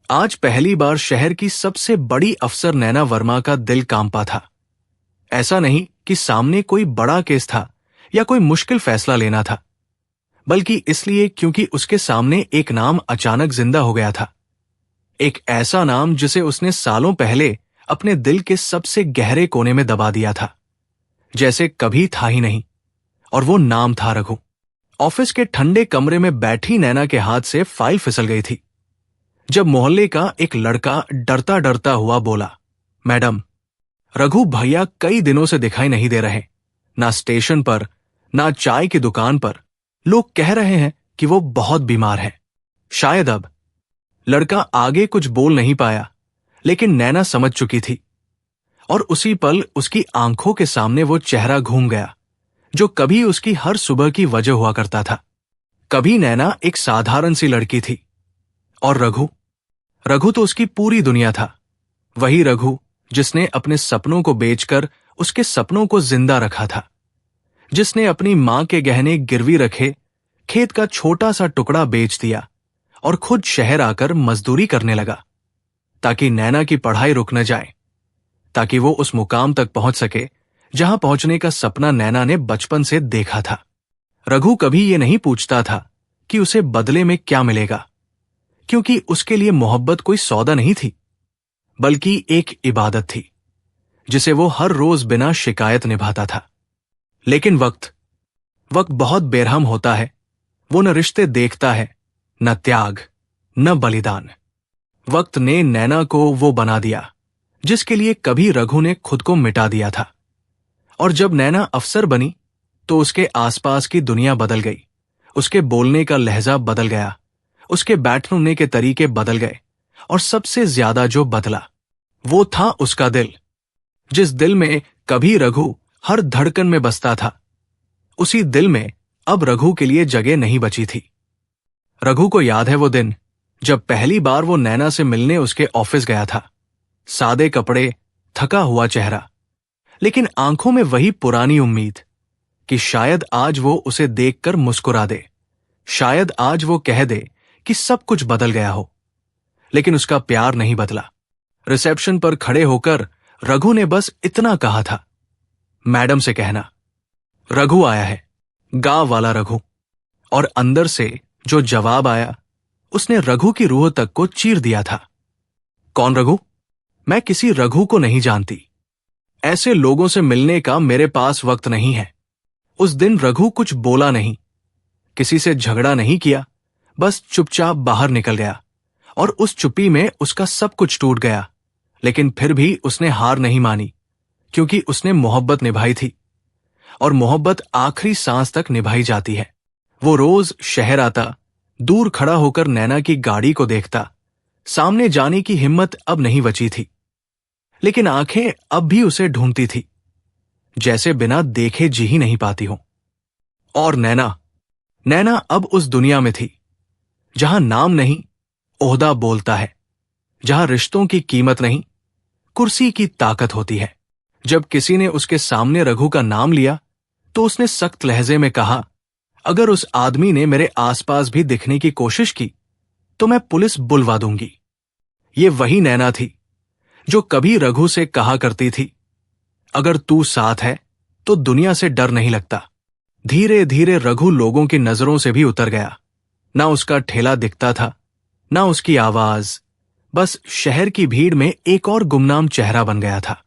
आज पहली बार शहर की सबसे बड़ी अफसर नैना वर्मा का दिल कांपा था। ऐसा नहीं कि सामने कोई बड़ा केस था या कोई मुश्किल फैसला लेना था, बल्कि इसलिए क्योंकि उसके सामने एक नाम अचानक जिंदा हो गया था। एक ऐसा नाम जिसे उसने सालों पहले अपने दिल के सबसे गहरे कोने में दबा दिया था, जैसे कभी था ही नहीं। और वो नाम था रघु। ऑफिस के ठंडे कमरे में बैठी नैना के हाथ से फाइल फिसल गई थी जब मोहल्ले का एक लड़का डरता डरता हुआ बोला, मैडम, रघु भैया कई दिनों से दिखाई नहीं दे रहे। ना स्टेशन पर, ना चाय की दुकान पर। लोग कह रहे हैं कि वो बहुत बीमार है, शायद अब। लड़का आगे कुछ बोल नहीं पाया, लेकिन नैना समझ चुकी थी। और उसी पल उसकी आंखों के सामने वो चेहरा घूम गया जो कभी उसकी हर सुबह की वजह हुआ करता था। कभी नैना एक साधारण सी लड़की थी, और रघु तो उसकी पूरी दुनिया था। वही रघु जिसने अपने सपनों को बेचकर उसके सपनों को जिंदा रखा था, जिसने अपनी मां के गहने गिरवी रखे, खेत का छोटा सा टुकड़ा बेच दिया और खुद शहर आकर मजदूरी करने लगा, ताकि नैना की पढ़ाई रुक न जाए, ताकि वो उस मुकाम तक पहुंच सके जहां पहुंचने का सपना नैना ने बचपन से देखा था। रघु कभी ये नहीं पूछता था कि उसे बदले में क्या मिलेगा, क्योंकि उसके लिए मोहब्बत कोई सौदा नहीं थी, बल्कि एक इबादत थी जिसे वो हर रोज बिना शिकायत निभाता था। लेकिन वक्त बहुत बेरहम होता है। वो न रिश्ते देखता है, न त्याग, न बलिदान। वक्त ने नैना को वो बना दिया जिसके लिए कभी रघु ने खुद को मिटा दिया था। और जब नैना अफसर बनी तो उसके आसपास की दुनिया बदल गई। उसके बोलने का लहजा बदल गया, उसके बैठने के तरीके बदल गए, और सबसे ज्यादा जो बदला वो था उसका दिल। जिस दिल में कभी रघु हर धड़कन में बसता था, उसी दिल में अब रघु के लिए जगह नहीं बची थी। रघु को याद है वो दिन जब पहली बार वो नैना से मिलने उसके ऑफिस गया था। सादे कपड़े, थका हुआ चेहरा, लेकिन आंखों में वही पुरानी उम्मीद कि शायद आज वो उसे देखकर मुस्कुरा दे, शायद आज वो कह दे कि सब कुछ बदल गया हो। लेकिन उसका प्यार नहीं बदला। रिसेप्शन पर खड़े होकर रघु ने बस इतना कहा था, मैडम से कहना रघु आया है, गांव वाला रघु। और अंदर से जो जवाब आया उसने रघु की रूह तक को चीर दिया था। कौन रघु? मैं किसी रघु को नहीं जानती। ऐसे लोगों से मिलने का मेरे पास वक्त नहीं है। उस दिन रघु कुछ बोला नहीं, किसी से झगड़ा नहीं किया, बस चुपचाप बाहर निकल गया। और उस चुप्पी में उसका सब कुछ टूट गया। लेकिन फिर भी उसने हार नहीं मानी, क्योंकि उसने मोहब्बत निभाई थी, और मोहब्बत आखिरी सांस तक निभाई जाती है। वो रोज शहर आता, दूर खड़ा होकर नैना की गाड़ी को देखता। सामने जाने की हिम्मत अब नहीं बची थी, लेकिन आंखें अब भी उसे ढूंढती थी, जैसे बिना देखे जी ही नहीं पाती हो। और नैना अब उस दुनिया में थी जहां नाम नहीं, ओहदा बोलता है, जहां रिश्तों की कीमत नहीं, कुर्सी की ताकत होती है। जब किसी ने उसके सामने रघु का नाम लिया तो उसने सख्त लहजे में कहा, अगर उस आदमी ने मेरे आसपास भी दिखने की कोशिश की तो मैं पुलिस बुलवा दूंगी। ये वही नैना थी जो कभी रघु से कहा करती थी, अगर तू साथ है तो दुनिया से डर नहीं लगता। धीरे धीरे रघु लोगों की नजरों से भी उतर गया। ना उसका ठेला दिखता था, ना उसकी आवाज, बस शहर की भीड़ में एक और गुमनाम चेहरा बन गया था।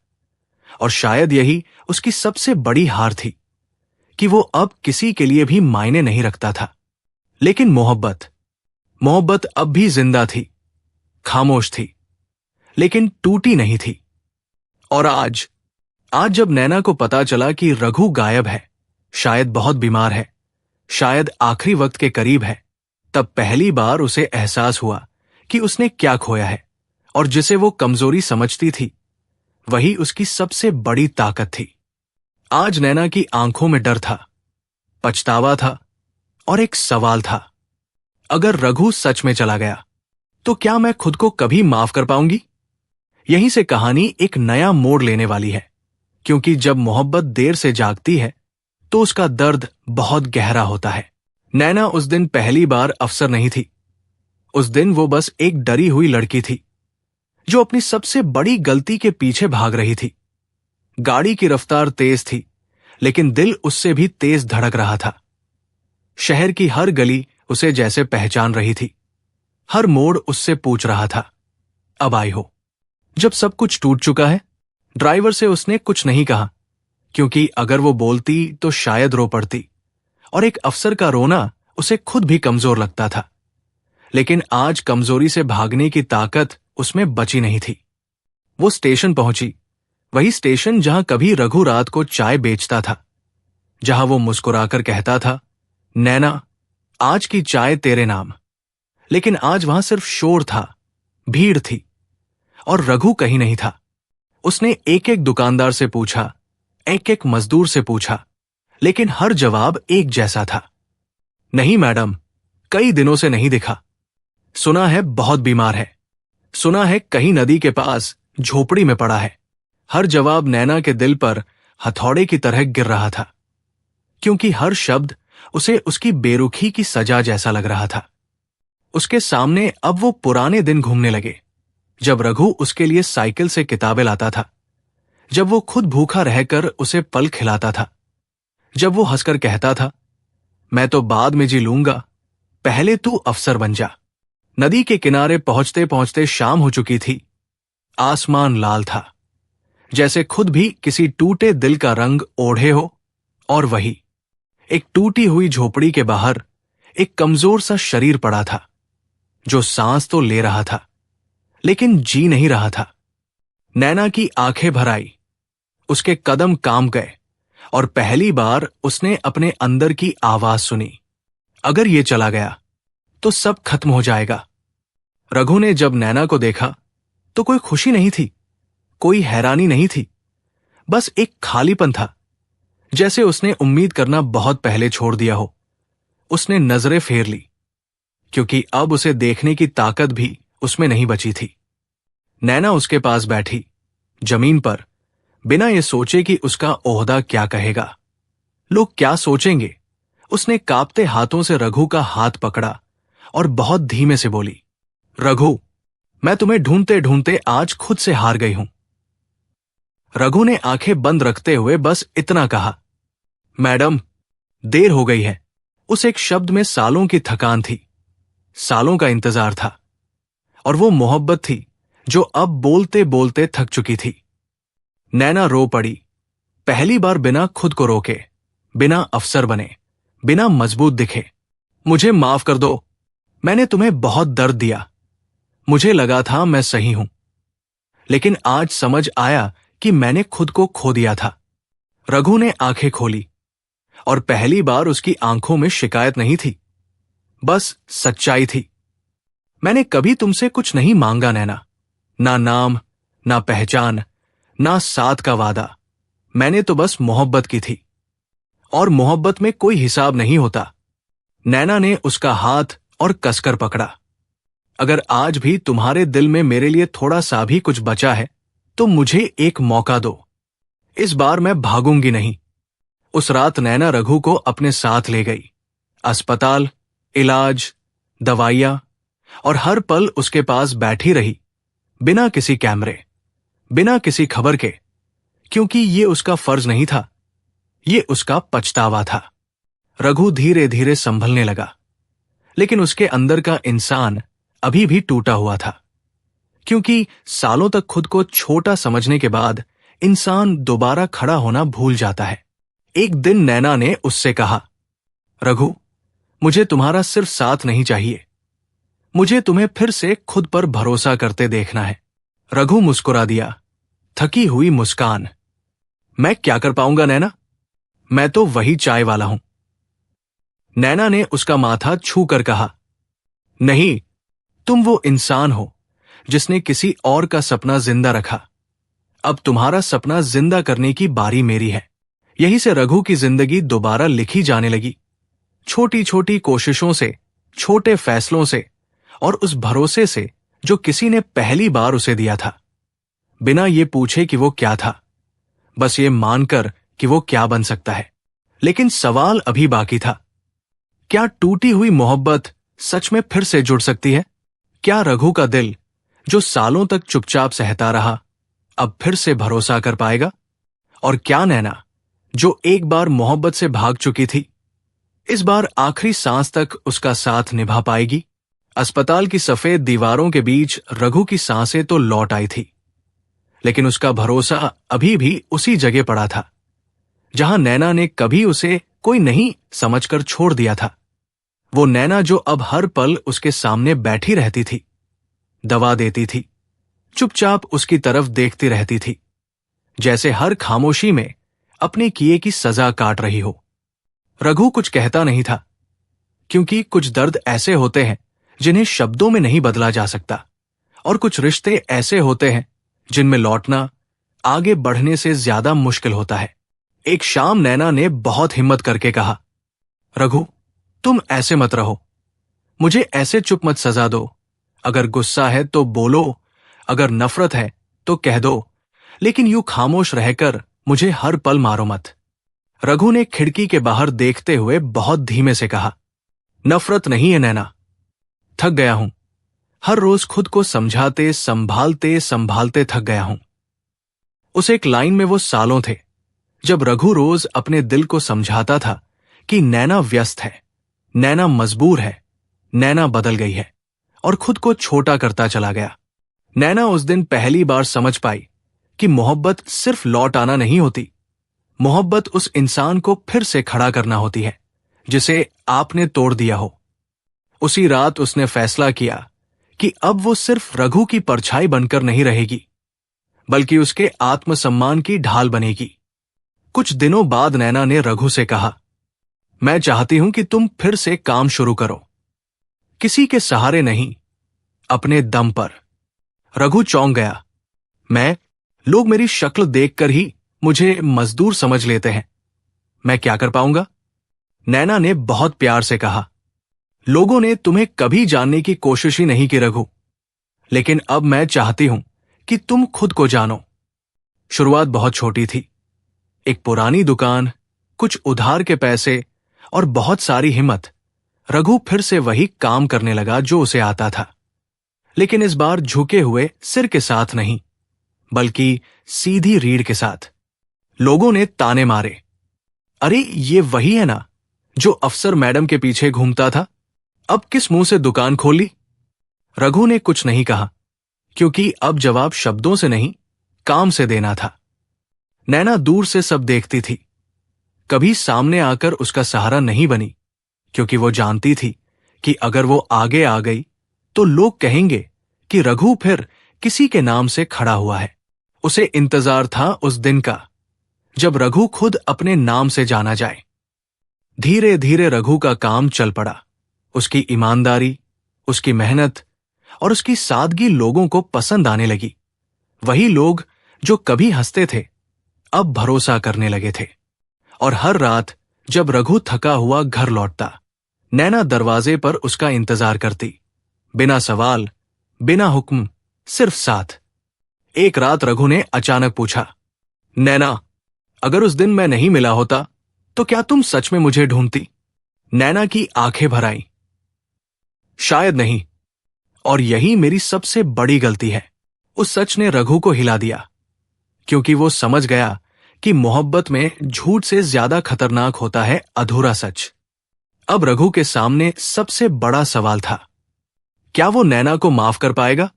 और शायद यही उसकी सबसे बड़ी हार थी कि वो अब किसी के लिए भी मायने नहीं रखता था। लेकिन मोहब्बत अब भी जिंदा थी, खामोश थी, लेकिन टूटी नहीं थी। और आज जब नैना को पता चला कि रघु गायब है, शायद बहुत बीमार है, शायद आखिरी वक्त के करीब है, तब पहली बार उसे एहसास हुआ कि उसने क्या खोया है। और जिसे वो कमजोरी समझती थी, वही उसकी सबसे बड़ी ताकत थी। आज नैना की आंखों में डर था, पछतावा था, और एक सवाल था, अगर रघु सच में चला गया तो क्या मैं खुद को कभी माफ कर पाऊंगी? यहीं से कहानी एक नया मोड़ लेने वाली है, क्योंकि जब मोहब्बत देर से जागती है तो उसका दर्द बहुत गहरा होता है। नैना उस दिन पहली बार अफसर नहीं थी, उस दिन वो बस एक डरी हुई लड़की थी जो अपनी सबसे बड़ी गलती के पीछे भाग रही थी। गाड़ी की रफ्तार तेज थी, लेकिन दिल उससे भी तेज धड़क रहा था। शहर की हर गली उसे जैसे पहचान रही थी, हर मोड़ उससे पूछ रहा था, अब आई हो। जब सब कुछ टूट चुका है, ड्राइवर से उसने कुछ नहीं कहा, क्योंकि अगर वो बोलती तो शायद रो पड़ती, और एक अफसर का रोना उसे खुद भी कमजोर लगता था। लेकिन आज कमजोरी से भागने की ताकत उसमें बची नहीं थी। वो स्टेशन पहुंची, वही स्टेशन जहां कभी रघु रात को चाय बेचता था, जहां वो मुस्कुराकर कहता था, नैना, आज की चाय तेरे नाम। लेकिन आज वहां सिर्फ शोर था, भीड़ थी, और रघु कहीं नहीं था। उसने एक एक दुकानदार से पूछा, एक एक मजदूर से पूछा, लेकिन हर जवाब एक जैसा था, नहीं मैडम, कई दिनों से नहीं दिखा। सुना है बहुत बीमार है, सुना है कहीं नदी के पास झोपड़ी में पड़ा है। हर जवाब नैना के दिल पर हथौड़े की तरह गिर रहा था, क्योंकि हर शब्द उसे उसकी बेरुखी की सजा जैसा लग रहा था। उसके सामने अब वो पुराने दिन घूमने लगे, जब रघु उसके लिए साइकिल से किताबें लाता था, जब वो खुद भूखा रहकर उसे फल खिलाता था, जब वो हंसकर कहता था, मैं तो बाद में जी लूंगा, पहले तू अफसर बन जा। नदी के किनारे पहुंचते पहुंचते शाम हो चुकी थी। आसमान लाल था, जैसे खुद भी किसी टूटे दिल का रंग ओढ़े हो। और वही एक टूटी हुई झोपड़ी के बाहर एक कमजोर सा शरीर पड़ा था, जो सांस तो ले रहा था, लेकिन जी नहीं रहा था। नैना की आंखें भर आई, उसके कदम कांप गए, और पहली बार उसने अपने अंदर की आवाज सुनी, अगर ये चला गया तो सब खत्म हो जाएगा। रघु ने जब नैना को देखा तो कोई खुशी नहीं थी, कोई हैरानी नहीं थी, बस एक खालीपन था, जैसे उसने उम्मीद करना बहुत पहले छोड़ दिया हो। उसने नजरें फेर ली, क्योंकि अब उसे देखने की ताकत भी उसमें नहीं बची थी। नैना उसके पास बैठी, जमीन पर, बिना ये सोचे कि उसका ओहदा क्या कहेगा, लोग क्या सोचेंगे। उसने कांपते हाथों से रघु का हाथ पकड़ा और बहुत धीमे से बोली, रघु, मैं तुम्हें ढूंढते ढूंढते आज खुद से हार गई हूं। रघु ने आंखें बंद रखते हुए बस इतना कहा, मैडम, देर हो गई है। उस एक शब्द में सालों की थकान थी, सालों का इंतजार था, और वो मोहब्बत थी जो अब बोलते बोलते थक चुकी थी। नैना रो पड़ी, पहली बार बिना खुद को रोके, बिना अफसर बने, बिना मजबूत दिखे। मुझे माफ कर दो, मैंने तुम्हें बहुत दर्द दिया। मुझे लगा था मैं सही हूं, लेकिन आज समझ आया कि मैंने खुद को खो दिया था। रघु ने आंखें खोली, और पहली बार उसकी आंखों में शिकायत नहीं थी, बस सच्चाई थी। मैंने कभी तुमसे कुछ नहीं मांगा नैना, ना नाम, ना पहचान, ना साथ का वादा। मैंने तो बस मोहब्बत की थी, और मोहब्बत में कोई हिसाब नहीं होता। नैना ने उसका हाथ और कसकर पकड़ा। अगर आज भी तुम्हारे दिल में मेरे लिए थोड़ा सा भी कुछ बचा है तो मुझे एक मौका दो, इस बार मैं भागूंगी नहीं। उस रात नैना रघु को अपने साथ ले गई। अस्पताल, इलाज, दवाइयां, और हर पल उसके पास बैठी रही, बिना किसी कैमरे, बिना किसी खबर के, क्योंकि ये उसका फर्ज नहीं था, ये उसका पछतावा था। रघु धीरे धीरे संभलने लगा, लेकिन उसके अंदर का इंसान अभी भी टूटा हुआ था, क्योंकि सालों तक खुद को छोटा समझने के बाद इंसान दोबारा खड़ा होना भूल जाता है। एक दिन नैना ने उससे कहा, रघु, मुझे तुम्हारा सिर्फ साथ नहीं चाहिए, मुझे तुम्हें फिर से खुद पर भरोसा करते देखना है। रघु मुस्कुरा दिया, थकी हुई मुस्कान। मैं क्या कर पाऊंगा नैना, मैं तो वही चाय वाला हूं। नैना ने उसका माथा छू कर कहा, नहीं, तुम वो इंसान हो जिसने किसी और का सपना जिंदा रखा। अब तुम्हारा सपना जिंदा करने की बारी मेरी है। यहीं से रघु की जिंदगी दोबारा लिखी जाने लगी, छोटी छोटी कोशिशों से, छोटे फैसलों से, और उस भरोसे से जो किसी ने पहली बार उसे दिया था, बिना ये पूछे कि वो क्या था, बस ये मानकर कि वो क्या बन सकता है। लेकिन सवाल अभी बाकी था, क्या टूटी हुई मोहब्बत सच में फिर से जुड़ सकती है? क्या रघु का दिल, जो सालों तक चुपचाप सहता रहा, अब फिर से भरोसा कर पाएगा? और क्या नैना, जो एक बार मोहब्बत से भाग चुकी थी, इस बार आखिरी सांस तक उसका साथ निभा पाएगी? अस्पताल की सफेद दीवारों के बीच रघु की सांसें तो लौट आई थी, लेकिन उसका भरोसा अभी भी उसी जगह पड़ा था जहां नैना ने कभी उसे कोई नहीं समझकर छोड़ दिया था। वो नैना जो अब हर पल उसके सामने बैठी रहती थी, दवा देती थी, चुपचाप उसकी तरफ देखती रहती थी, जैसे हर खामोशी में अपने किए की सजा काट रही हो। रघु कुछ कहता नहीं था, क्योंकि कुछ दर्द ऐसे होते हैं जिन्हें शब्दों में नहीं बदला जा सकता, और कुछ रिश्ते ऐसे होते हैं जिनमें लौटना आगे बढ़ने से ज्यादा मुश्किल होता है। एक शाम नैना ने बहुत हिम्मत करके कहा, रघु, तुम ऐसे मत रहो, मुझे ऐसे चुप मत सजा दो। अगर गुस्सा है तो बोलो, अगर नफरत है तो कह दो, लेकिन यूं खामोश रहकर मुझे हर पल मारो मत। रघु ने खिड़की के बाहर देखते हुए बहुत धीमे से कहा, नफरत नहीं है नैना, थक गया हूं, हर रोज खुद को समझाते संभालते संभालते थक गया हूं। उस एक लाइन में वो सालों थे जब रघु रोज अपने दिल को समझाता था कि नैना व्यस्त है, नैना मजबूर है, नैना बदल गई है, और खुद को छोटा करता चला गया। नैना उस दिन पहली बार समझ पाई कि मोहब्बत सिर्फ लौट आना नहीं होती, मोहब्बत उस इंसान को फिर से खड़ा करना होती है जिसे आपने तोड़ दिया हो। उसी रात उसने फैसला किया कि अब वो सिर्फ रघु की परछाई बनकर नहीं रहेगी, बल्कि उसके आत्मसम्मान की ढाल बनेगी। कुछ दिनों बाद नैना ने रघु से कहा, मैं चाहती हूं कि तुम फिर से काम शुरू करो, किसी के सहारे नहीं, अपने दम पर। रघु चौंक गया। लोग मेरी शक्ल देखकर ही मुझे मजदूर समझ लेते हैं, मैं क्या कर पाऊंगा? नैना ने बहुत प्यार से कहा, लोगों ने तुम्हें कभी जानने की कोशिश ही नहीं की रघु, लेकिन अब मैं चाहती हूं कि तुम खुद को जानो। शुरुआत बहुत छोटी थी, एक पुरानी दुकान, कुछ उधार के पैसे और बहुत सारी हिम्मत। रघु फिर से वही काम करने लगा जो उसे आता था, लेकिन इस बार झुके हुए सिर के साथ नहीं, बल्कि सीधी रीढ़ के साथ। लोगों ने ताने मारे, अरे ये वही है ना जो अफसर मैडम के पीछे घूमता था, अब किस मुंह से दुकान खोली? रघु ने कुछ नहीं कहा, क्योंकि अब जवाब शब्दों से नहीं, काम से देना था। नैना दूर से सब देखती थी, कभी सामने आकर उसका सहारा नहीं बनी, क्योंकि वो जानती थी कि अगर वो आगे आ गई तो लोग कहेंगे कि रघु फिर किसी के नाम से खड़ा हुआ है। उसे इंतजार था उस दिन का जब रघु खुद अपने नाम से जाना जाए। धीरे धीरे रघु का काम चल पड़ा। उसकी ईमानदारी, उसकी मेहनत और उसकी सादगी लोगों को पसंद आने लगी। वही लोग जो कभी हंसते थे अब भरोसा करने लगे थे। और हर रात जब रघु थका हुआ घर लौटता, नैना दरवाजे पर उसका इंतजार करती, बिना सवाल, बिना हुक्म, सिर्फ साथ। एक रात रघु ने अचानक पूछा, नैना, अगर उस दिन मैं नहीं मिला होता तो क्या तुम सच में मुझे ढूंढती? नैना की आंखें भर आईं। शायद नहीं, और यही मेरी सबसे बड़ी गलती है। उस सच ने रघु को हिला दिया, क्योंकि वो समझ गया कि मोहब्बत में झूठ से ज्यादा खतरनाक होता है अधूरा सच। अब रघु के सामने सबसे बड़ा सवाल था, क्या वो नैना को माफ कर पाएगा,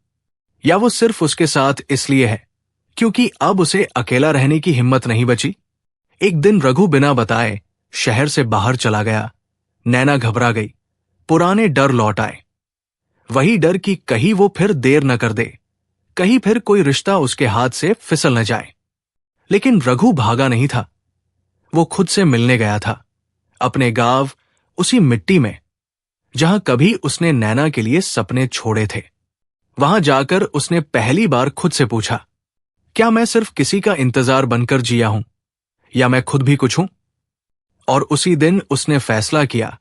या वो सिर्फ उसके साथ इसलिए है क्योंकि अब उसे अकेला रहने की हिम्मत नहीं बची। एक दिन रघु बिना बताए शहर से बाहर चला गया। नैना घबरा गई, पुराने डर लौट आए। वही डर कि कहीं वो फिर देर न कर दे, कहीं फिर कोई रिश्ता उसके हाथ से फिसल न जाए। लेकिन रघु भागा नहीं था, वो खुद से मिलने गया था, अपने गांव, उसी मिट्टी में जहां कभी उसने नैना के लिए सपने छोड़े थे। वहां जाकर उसने पहली बार खुद से पूछा, क्या मैं सिर्फ किसी का इंतजार बनकर जिया हूं, या मैं खुद भी कुछ हूं? और उसी दिन उसने फैसला किया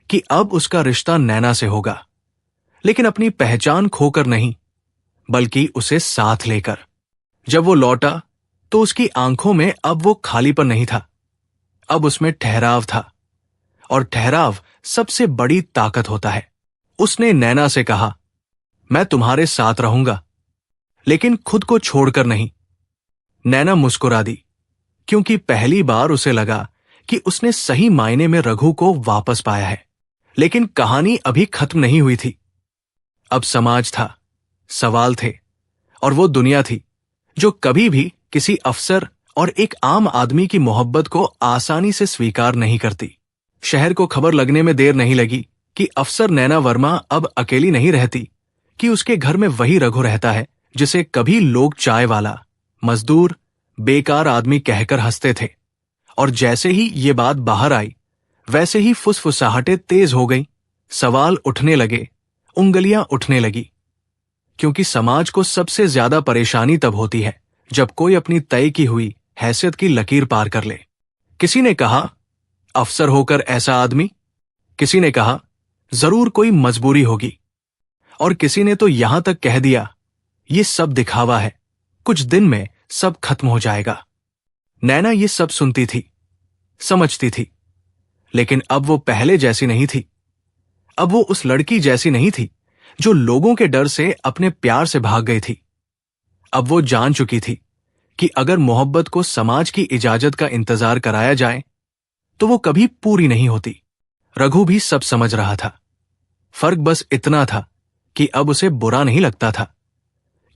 कि अब उसका रिश्ता नैना से होगा, लेकिन अपनी पहचान खोकर नहीं, बल्कि उसे साथ लेकर। जब वो लौटा तो उसकी आंखों में अब वो खालीपन नहीं था, अब उसमें ठहराव था, और ठहराव सबसे बड़ी ताकत होता है। उसने नैना से कहा, मैं तुम्हारे साथ रहूंगा, लेकिन खुद को छोड़कर नहीं। नैना मुस्कुरा दी, क्योंकि पहली बार उसे लगा कि उसने सही मायने में रघु को वापस पाया है। लेकिन कहानी अभी खत्म नहीं हुई थी। अब समाज था, सवाल थे, और वो दुनिया थी जो कभी भी किसी अफसर और एक आम आदमी की मोहब्बत को आसानी से स्वीकार नहीं करती। शहर को खबर लगने में देर नहीं लगी कि अफसर नैना वर्मा अब अकेली नहीं रहती, कि उसके घर में वही रघु रहता है जिसे कभी लोग चाय वाला, मजदूर, बेकार आदमी कहकर हंसते थे। और जैसे ही ये बात बाहर आई, वैसे ही फुसफुसाहटें तेज हो गईं, सवाल उठने लगे, उंगलियां उठने लगी। क्योंकि समाज को सबसे ज्यादा परेशानी तब होती है जब कोई अपनी तय की हुई हैसियत की लकीर पार कर ले। किसी ने कहा, अफसर होकर ऐसा आदमी। किसी ने कहा, जरूर कोई मजबूरी होगी। और किसी ने तो यहां तक कह दिया, ये सब दिखावा है, कुछ दिन में सब खत्म हो जाएगा। नैना ये सब सुनती थी, समझती थी, लेकिन अब वो पहले जैसी नहीं थी। अब वो उस लड़की जैसी नहीं थी जो लोगों के डर से अपने प्यार से भाग गई थी। अब वो जान चुकी थी कि अगर मोहब्बत को समाज की इजाजत का इंतजार कराया जाए तो वो कभी पूरी नहीं होती। रघु भी सब समझ रहा था। फर्क बस इतना था कि अब उसे बुरा नहीं लगता था,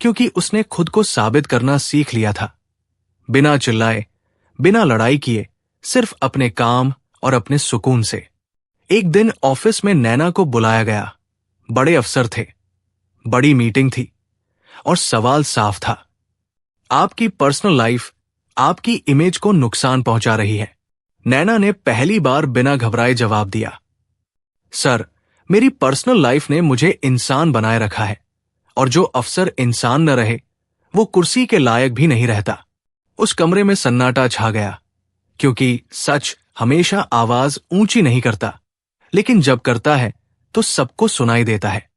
क्योंकि उसने खुद को साबित करना सीख लिया था। बिना चिल्लाए, बिना लड़ाई किए, सिर्फ अपने काम और अपने सुकून से। एक दिन ऑफिस में नैना को बुलाया गया। बड़े अफसर थे, बड़ी मीटिंग थी, और सवाल साफ था, आपकी पर्सनल लाइफ आपकी इमेज को नुकसान पहुंचा रही है। नैना ने पहली बार बिना घबराए जवाब दिया, सर, मेरी पर्सनल लाइफ ने मुझे इंसान बनाए रखा है, और जो अफसर इंसान न रहे वो कुर्सी के लायक भी नहीं रहता। उस कमरे में सन्नाटा छा गया, क्योंकि सच हमेशा आवाज ऊंची नहीं करता, लेकिन जब करता है तो सबको सुनाई देता है।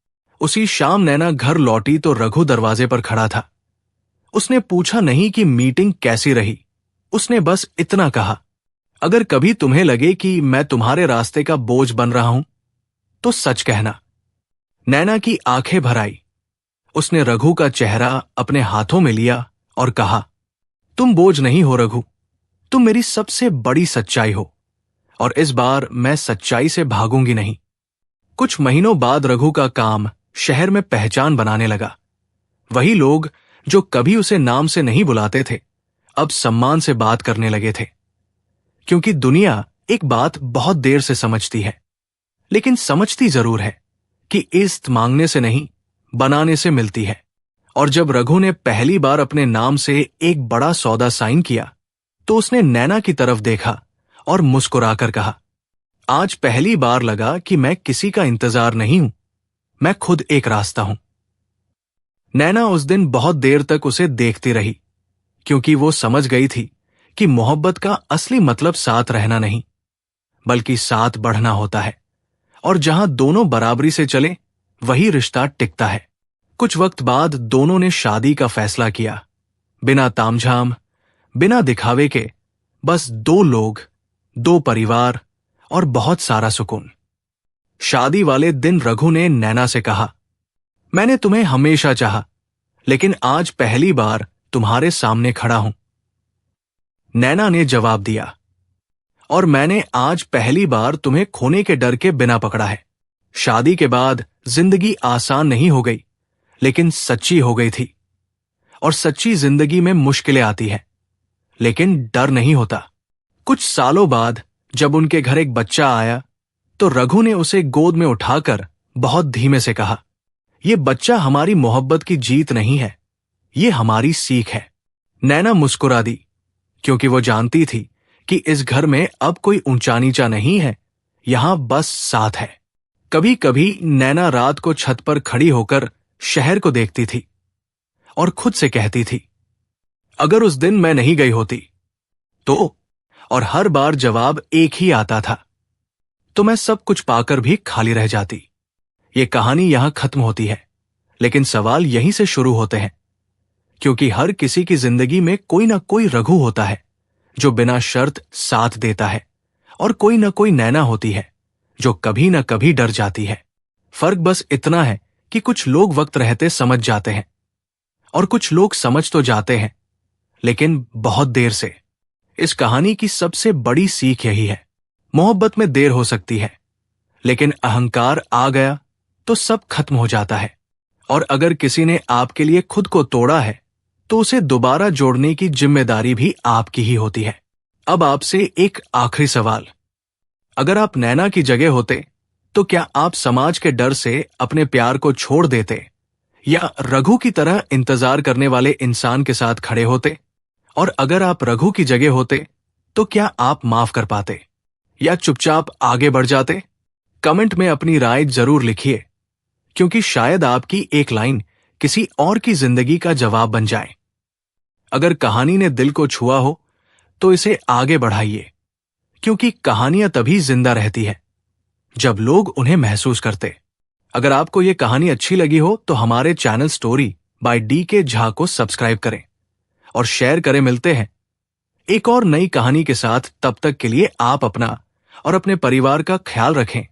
उसी शाम नैना घर लौटी तो रघु दरवाजे पर खड़ा था। उसने पूछा नहीं कि मीटिंग कैसी रही, उसने बस इतना कहा, अगर कभी तुम्हें लगे कि मैं तुम्हारे रास्ते का बोझ बन रहा हूं तो सच कहना। नैना की आंखें भर आई। उसने रघु का चेहरा अपने हाथों में लिया और कहा, तुम बोझ नहीं हो रघु, तुम मेरी सबसे बड़ी सच्चाई हो, और इस बार मैं सच्चाई से भागूंगी नहीं। कुछ महीनों बाद रघु का काम शहर में पहचान बनाने लगा। वही लोग जो कभी उसे नाम से नहीं बुलाते थे, अब सम्मान से बात करने लगे थे। क्योंकि दुनिया एक बात बहुत देर से समझती है, लेकिन समझती जरूर है कि इज्जत मांगने से नहीं, बनाने से मिलती है। और जब रघु ने पहली बार अपने नाम से एक बड़ा सौदा साइन किया तो उसने नैना की तरफ देखा और मुस्कुराकर कहा, आज पहली बार लगा कि मैं किसी का इंतजार नहीं हूं, मैं खुद एक रास्ता हूं। नैना उस दिन बहुत देर तक उसे देखती रही, क्योंकि वो समझ गई थी कि मोहब्बत का असली मतलब साथ रहना नहीं, बल्कि साथ बढ़ना होता है, और जहां दोनों बराबरी से चले वही रिश्ता टिकता है। कुछ वक्त बाद दोनों ने शादी का फैसला किया, बिना तामझाम, बिना दिखावे के, बस दो लोग, दो परिवार और बहुत सारा सुकून। शादी वाले दिन रघु ने नैना से कहा, मैंने तुम्हें हमेशा चाहा, लेकिन आज पहली बार तुम्हारे सामने खड़ा हूं। नैना ने जवाब दिया, और मैंने आज पहली बार तुम्हें खोने के डर के बिना पकड़ा है। शादी के बाद जिंदगी आसान नहीं हो गई, लेकिन सच्ची हो गई थी। और सच्ची जिंदगी में मुश्किलें आती हैं, लेकिन डर नहीं होता। कुछ सालों बाद जब उनके घर एक बच्चा आया तो रघु ने उसे गोद में उठाकर बहुत धीमे से कहा, यह बच्चा हमारी मोहब्बत की जीत नहीं है, ये हमारी सीख है। नैना मुस्कुरा दी, क्योंकि वो जानती थी कि इस घर में अब कोई ऊंचा नीचा नहीं है, यहां बस साथ है। कभी कभी नैना रात को छत पर खड़ी होकर शहर को देखती थी और खुद से कहती थी, अगर उस दिन मैं नहीं गई होती तो, और हर बार जवाब एक ही आता था, तो मैं सब कुछ पाकर भी खाली रह जाती। ये कहानी यहां खत्म होती है, लेकिन सवाल यहीं से शुरू होते हैं, क्योंकि हर किसी की जिंदगी में कोई ना कोई रघु होता है जो बिना शर्त साथ देता है, और कोई ना कोई नैना होती है जो कभी ना कभी डर जाती है। फर्क बस इतना है कि कुछ लोग वक्त रहते समझ जाते हैं और कुछ लोग समझ तो जाते हैं, लेकिन बहुत देर से। इस कहानी की सबसे बड़ी सीख यही है, मोहब्बत में देर हो सकती है, लेकिन अहंकार आ गया तो सब खत्म हो जाता है। और अगर किसी ने आपके लिए खुद को तोड़ा है तो उसे दोबारा जोड़ने की जिम्मेदारी भी आपकी ही होती है। अब आपसे एक आखिरी सवाल, अगर आप नैना की जगह होते तो क्या आप समाज के डर से अपने प्यार को छोड़ देते, या रघु की तरह इंतजार करने वाले इंसान के साथ खड़े होते? और अगर आप रघु की जगह होते तो क्या आप माफ कर पाते या चुपचाप आगे बढ़ जाते? कमेंट में अपनी राय जरूर लिखिए, क्योंकि शायद आपकी एक लाइन किसी और की जिंदगी का जवाब बन जाए। अगर कहानी ने दिल को छुआ हो तो इसे आगे बढ़ाइए, क्योंकि कहानियां तभी जिंदा रहती है जब लोग उन्हें महसूस करते। अगर आपको यह कहानी अच्छी लगी हो तो हमारे channel story by DK Jha को सब्सक्राइब करें और शेयर करें। मिलते हैं एक और नई कहानी के साथ, तब तक के लिए आप अपना और अपने परिवार का ख्याल रखें।